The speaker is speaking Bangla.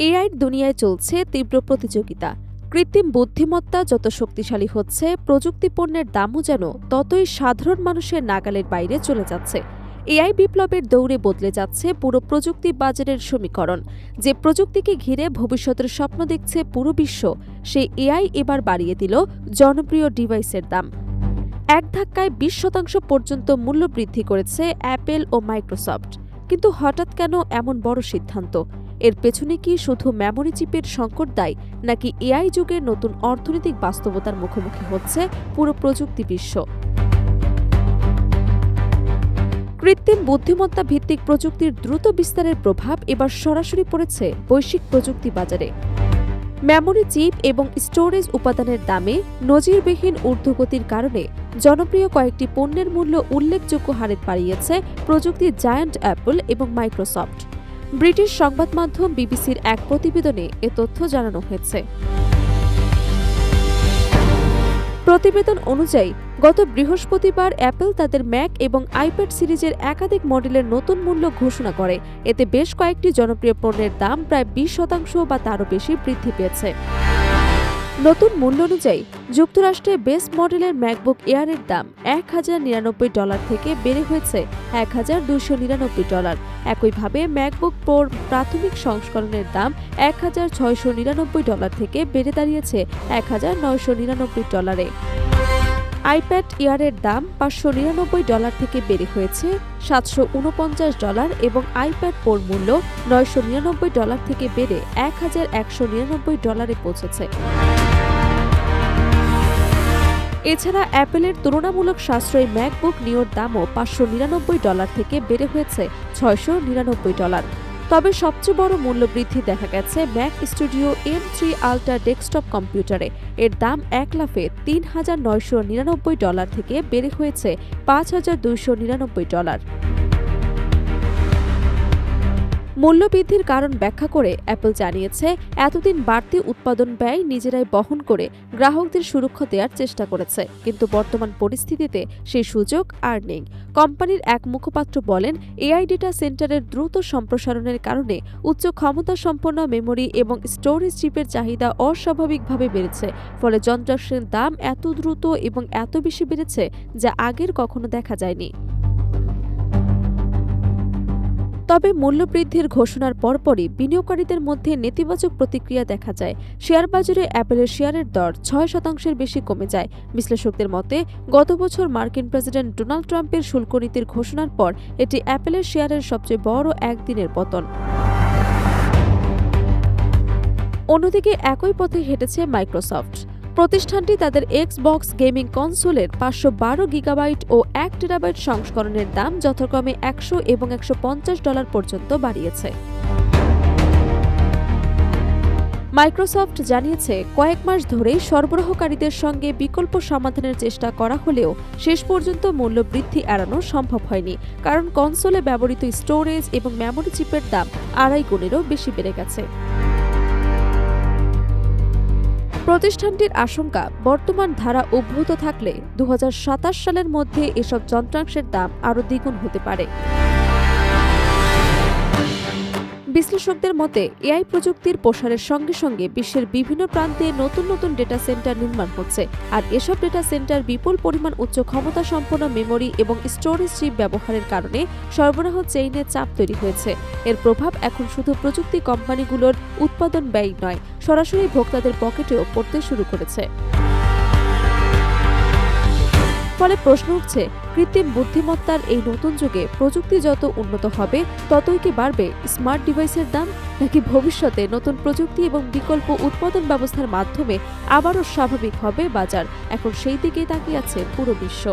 এআইয়ের দুনিয়ায় চলছে তীব্র প্রতিযোগিতা। কৃত্রিম বুদ্ধিমত্তা যত শক্তিশালী হচ্ছে, প্রযুক্তি পণ্যের দামও যেন ততই সাধারণ মানুষের নাগালের বাইরে চলে যাচ্ছে। এআই বিপ্লবের দৌড়ে বদলে যাচ্ছে পুরো প্রযুক্তি বাজারের সমীকরণ। যে প্রযুক্তিকে ঘিরে ভবিষ্যতের স্বপ্ন দেখছে পুরো বিশ্ব, সেই এআই এবার বাড়িয়ে দিল জনপ্রিয় ডিভাইসের দাম। এক ধাক্কায় 20% পর্যন্ত মূল্য বৃদ্ধি করেছে অ্যাপেল ও মাইক্রোসফট। কিন্তু হঠাৎ কেন এমন বড় সিদ্ধান্ত? এর পেছনে কি শুধু মেমোরি চিপের সংকট দায়ী, নাকি এআই যুগের নতুন অর্থনৈতিক বাস্তবতার মুখোমুখি হচ্ছে পুরো প্রযুক্তি বিশ্ব? কৃত্রিম বুদ্ধিমত্তা ভিত্তিক প্রযুক্তির দ্রুত বিস্তারের প্রভাব এবার সরাসরি পড়েছে বৈশ্বিক প্রযুক্তি বাজারে। মেমোরি চিপ এবং স্টোরেজ উপাদানের দামে নজিরবিহীন ঊর্ধ্বগতির কারণে জনপ্রিয় কয়েকটি পণ্যের মূল্য উল্লেখযোগ্য হারে বাড়িয়েছে প্রযুক্তির জায়ান্ট অ্যাপল এবং মাইক্রোসফট। ব্রিটিশ সংবাদ মাধ্যম বিবিসির এক প্রতিবেদনে এ তথ্য জানানো হয়েছে। প্রতিবেদন অনুযায়ী গত বৃহস্পতিবার অ্যাপল তাদের ম্যাক এবং আইপ্যাড সিরিজের একাধিক মডেলের নতুন মূল্য ঘোষণা করে। এতে বেশ কয়েকটি জনপ্রিয় পণ্যের দাম প্রায় 20% বা তারও বেশি বৃদ্ধি পেয়েছে। নতুন মূল্য অনুযায়ী যুক্তরাষ্ট্রে বেস মডেলের ম্যাকবুক এয়ারের দাম $1099 থেকে বেড়ে হয়েছে $1299। একইভাবে ম্যাকবুক প্রোর প্রাথমিক সংস্করণের দাম $1699 থেকে বেড়ে দাঁড়িয়েছে $1999। আইপ্যাড এয়ারের দাম $599 থেকে বেড়ে হয়েছে $749 এবং আইপ্যাড প্রোর মূল্য $999 থেকে বেড়ে $1199 পৌঁছেছে। এছাড়া অ্যাপেলের তুলনামূলক সাশ্রয়ী ম্যাকবুক নিওর দামও $599 থেকে বেড়ে হয়েছে $699। তবে সবচেয়ে বড় মূল্যবৃদ্ধি দেখা গেছে Mac studio M3 ultra desktop কম্পিউটারে। এর দাম এক লাফে $3,999 থেকে বেড়ে হয়েছে $5,299। মূল্যবৃদ্ধির কারণ ব্যাখ্যা করে অ্যাপল জানিয়েছে, এতদিন বাড়তি উৎপাদন ব্যয় নিজেরাই বহন করে গ্রাহকদের সুরক্ষা দেওয়ার চেষ্টা করেছে, কিন্তু বর্তমান পরিস্থিতিতে সেই সুযোগ আর নেই। কোম্পানির এক মুখপাত্র বলেন, এআই ডেটা সেন্টারের দ্রুত সম্প্রসারণের কারণে উচ্চ ক্ষমতাসম্পন্ন মেমোরি এবং স্টোরেজ চিপের চাহিদা অস্বাভাবিকভাবে বেড়েছে। ফলে যন্ত্রাংশের দাম এত দ্রুত এবং এত বেশি বেড়েছে যা আগের কখনো দেখা যায়নি। তবে মূল্যবৃদ্ধির ঘোষণার পরপরই বিনিয়োগকারীদের মধ্যে নেতিবাচক প্রতিক্রিয়া দেখা যায়। শেয়ার বাজারে অ্যাপলের শেয়ারের দর 6% বেশি কমে যায়। বিশ্লেষকদের মতে, গত বছর মার্কিন প্রেসিডেন্ট ডোনাল্ড ট্রাম্পের শুল্ক নীতির ঘোষণার পর এটি অ্যাপলের শেয়ারের সবচেয়ে বড় একদিনের পতন। অন্যদিকে একই পথে হেঁটেছে মাইক্রোসফট। প্রতিষ্ঠানটি তাদের এক্সবক্স গেমিং কনসোলের 512 গিগাবাইট ও 1 টেরাবাইট সংস্করণের দাম যথাক্রমে $100 এবং $150 পর্যন্ত বাড়িয়েছে। মাইক্রোসফট জানিয়েছে, কয়েক মাস ধরেই সরবরাহকারীদের সঙ্গে বিকল্প সমাধানের চেষ্টা করা হলেও শেষ পর্যন্ত মূল্য বৃদ্ধি এড়ানো সম্ভব হয়নি, কারণ কনসোলে ব্যবহৃত স্টোরেজ এবং মেমোরি চিপের দাম 2.5 গুণেরও বেশি বেড়ে গেছে। প্রতিষ্ঠানটির আশঙ্কা, বর্তমান ধারা অব্যাহত থাকলে 2027 সালের মধ্যে এসব যন্ত্রাংশের দাম আরও দ্বিগুণ হতে পারে। বিশ্লেষকদের মতে, এআই প্রযুক্তির প্রসারের সঙ্গে সঙ্গে বিশ্বের বিভিন্ন প্রান্তে নতুন নতুন ডেটা সেন্টার নির্মাণ হচ্ছে, আর এসব ডেটা সেন্টার বিপুল পরিমাণ উচ্চ ক্ষমতা সম্পন্ন মেমোরি এবং স্টোরেজ চিপ ব্যবহারের কারণে সরবরাহ চেইনে চাপ তৈরি হয়েছে। এর প্রভাব এখন শুধু প্রযুক্তি কোম্পানিগুলোর উৎপাদন ব্যয় নয়, সরাসরি ভোক্তাদের পকেটেও পড়তে শুরু করেছে। ফলে প্রশ্ন উঠছে, কৃত্রিম বুদ্ধিমত্তার এই নতুন যুগে প্রযুক্তি যত উন্নত হবে ততই কি বাড়বে স্মার্ট ডিভাইসের দাম, নাকি ভবিষ্যতে নতুন প্রযুক্তি এবং বিকল্প উৎপাদন ব্যবস্থার মাধ্যমে আবারও স্বাভাবিক হবে বাজার? এখন সেই দিকেই তাকিয়ে আছে পুরো বিশ্ব।